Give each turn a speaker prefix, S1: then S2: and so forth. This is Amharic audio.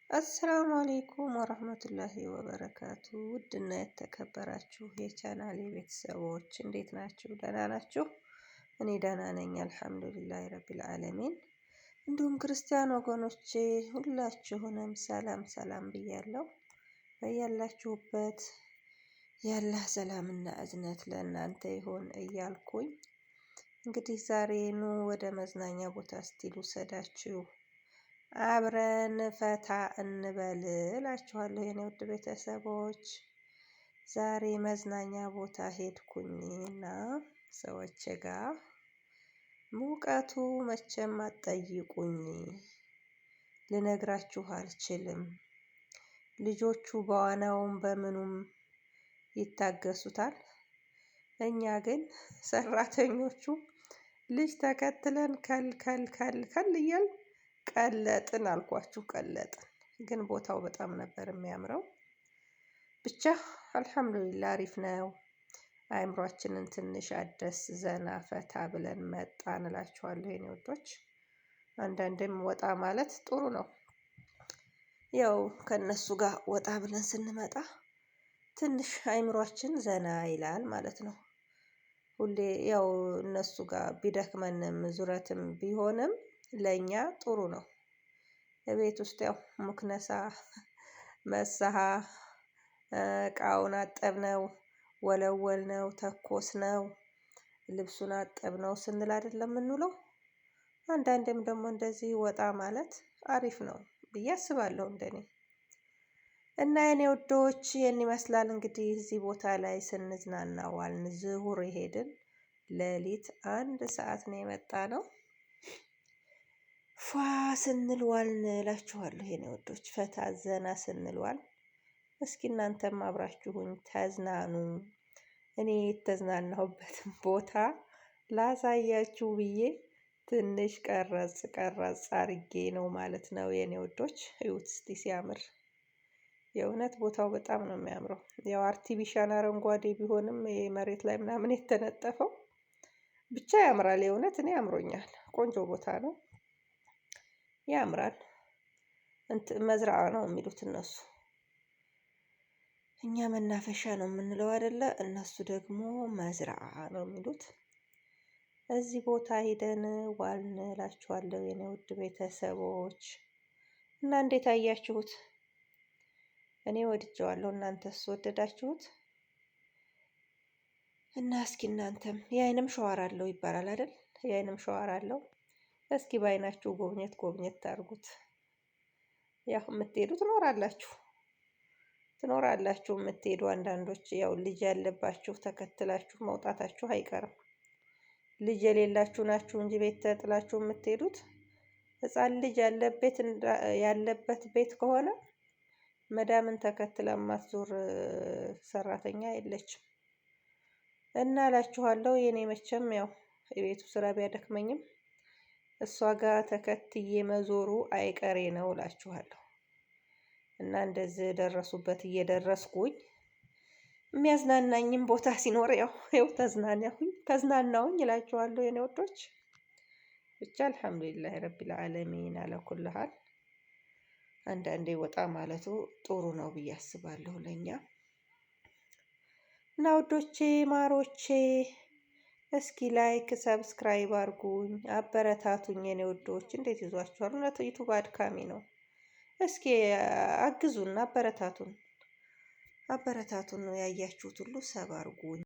S1: አሰላሙ አሌይኩም ወረህመቱላሂ ወበረካቱ። ውድና የተከበራችሁ የቻናሌ ቤተሰቦች እንዴት ናችሁ? ደህና ናችሁ? እኔ ደህና ነኝ አልሐምዱሊላህ ረቢል ዓለሚን። እንዲሁም ክርስቲያን ወገኖቼ ሁላችሁንም ሰላም ሰላም ብያለሁ። በያላችሁበት የአላህ ሰላምና እዝነት ለእናንተ ይሆን እያልኩኝ እንግዲህ ዛሬ ኑ ወደ መዝናኛ ቦታ እስቲ ልውሰዳችሁ፣ አብረን ፈታ እንበል እላችኋለሁ የኔ ውድ ቤተሰቦች። ዛሬ መዝናኛ ቦታ ሄድኩኝና ሰዎች ጋር ሙቀቱ መቼም አትጠይቁኝ፣ ልነግራችሁ አልችልም። ልጆቹ በዋናውም በምኑም ይታገሱታል። እኛ ግን ሰራተኞቹ ልጅ ተከትለን ከል ከል ከል ከል እያል ቀለጥን አልኳችሁ፣ ቀለጥን። ግን ቦታው በጣም ነበር የሚያምረው። ብቻ አልሐምዱሊላህ አሪፍ ነው። አእምሯችንን ትንሽ አደስ ዘና ፈታ ብለን መጣን እላችኋለሁ የኔ ወዶች። አንዳንዴም ወጣ ማለት ጥሩ ነው። ያው ከነሱ ጋር ወጣ ብለን ስንመጣ ትንሽ አእምሯችን ዘና ይላል ማለት ነው። ሁሌ ያው እነሱ ጋር ቢደክመንም ዙረትም ቢሆንም ለኛ ጥሩ ነው። ቤት ውስጥ ያው ሙክነሳ መሳሃ እቃውን አጠብነው፣ ወለወልነው፣ ተኮስነው፣ ልብሱን አጠብነው ስንል አይደለም የምንውለው። አንዳንዴም ደግሞ እንደዚህ ወጣ ማለት አሪፍ ነው ብዬ አስባለሁ እንደኔ። እና የኔ ወዶች ይህን ይመስላል እንግዲህ እዚህ ቦታ ላይ ስንዝናና ዋልን። ዝሁር ሄድን፣ ሌሊት 1 ሰዓት ነው የመጣ ነው። ፏ ስንል ዋልን እላችኋለሁ የኔ ወዶች፣ ፈታ ዘና ስንል ዋልን። እስኪ እናንተም አብራችሁኝ ተዝናኑ። እኔ የተዝናናሁበትን ቦታ ላሳያችሁ ብዬ ትንሽ ቀረጽ ቀረጽ አርጌ ነው ማለት ነው የኔ ወዶች። እዩት እስቲ ሲያምር! የእውነት ቦታው በጣም ነው የሚያምረው። ያው አርቲፊሻል አረንጓዴ ቢሆንም መሬት ላይ ምናምን የተነጠፈው ብቻ ያምራል። የእውነት እኔ አምሮኛል። ቆንጆ ቦታ ነው፣ ያምራል። መዝራዓ ነው የሚሉት እነሱ፣ እኛ መናፈሻ ነው የምንለው አይደለ? እነሱ ደግሞ መዝራዓ ነው የሚሉት። እዚህ ቦታ ሄደን ዋልን እላችኋለሁ የኔ ውድ ቤተሰቦች። እና እንዴት አያችሁት? እኔ ወድጀዋለሁ። እናንተስ ወደዳችሁት? እና እስኪ እናንተም የአይንም ሸዋር አለው ይባላል አይደል? የአይንም ሸዋር አለው። እስኪ በአይናችሁ ጎብኘት ጎብኘት ታርጉት። ያው የምትሄዱ ትኖራላችሁ የምትሄዱ አንዳንዶች፣ ያው ልጅ ያለባችሁ ተከትላችሁ መውጣታችሁ አይቀርም። ልጅ የሌላችሁ ናችሁ እንጂ ቤት ተጥላችሁ የምትሄዱት። ህፃን ልጅ ያለበት ቤት ከሆነ መዳምን ተከትላ ማትዞር ሰራተኛ የለችም። እና እላችኋለሁ የኔ መቼም ያው የቤቱ ስራ ቢያደክመኝም እሷ ጋር ተከትዬ መዞሩ አይቀሬ ነው እላችኋለሁ። እና እንደዚህ ደረሱበት እየደረስኩኝ የሚያዝናናኝም ቦታ ሲኖር ያው ተዝናናሁኝ እላችኋለሁ የኔ ወዶች። ብቻ አልሐምዱሊላህ ረቢል ዓለሚን አለኩል ሀል። አንዳንዴ ወጣ ማለቱ ጥሩ ነው ብዬ አስባለሁ ለኛ። እና ውዶቼ ማሮቼ እስኪ ላይክ ሰብስክራይብ አርጉኝ፣ አበረታቱኝ የኔ ውዶች። እንዴት ይዟችኋል? እውነት ዩቱብ አድካሚ ነው። እስኪ አግዙን፣ አበረታቱን። ያያችሁት ሁሉ ሰብ አርጉኝ።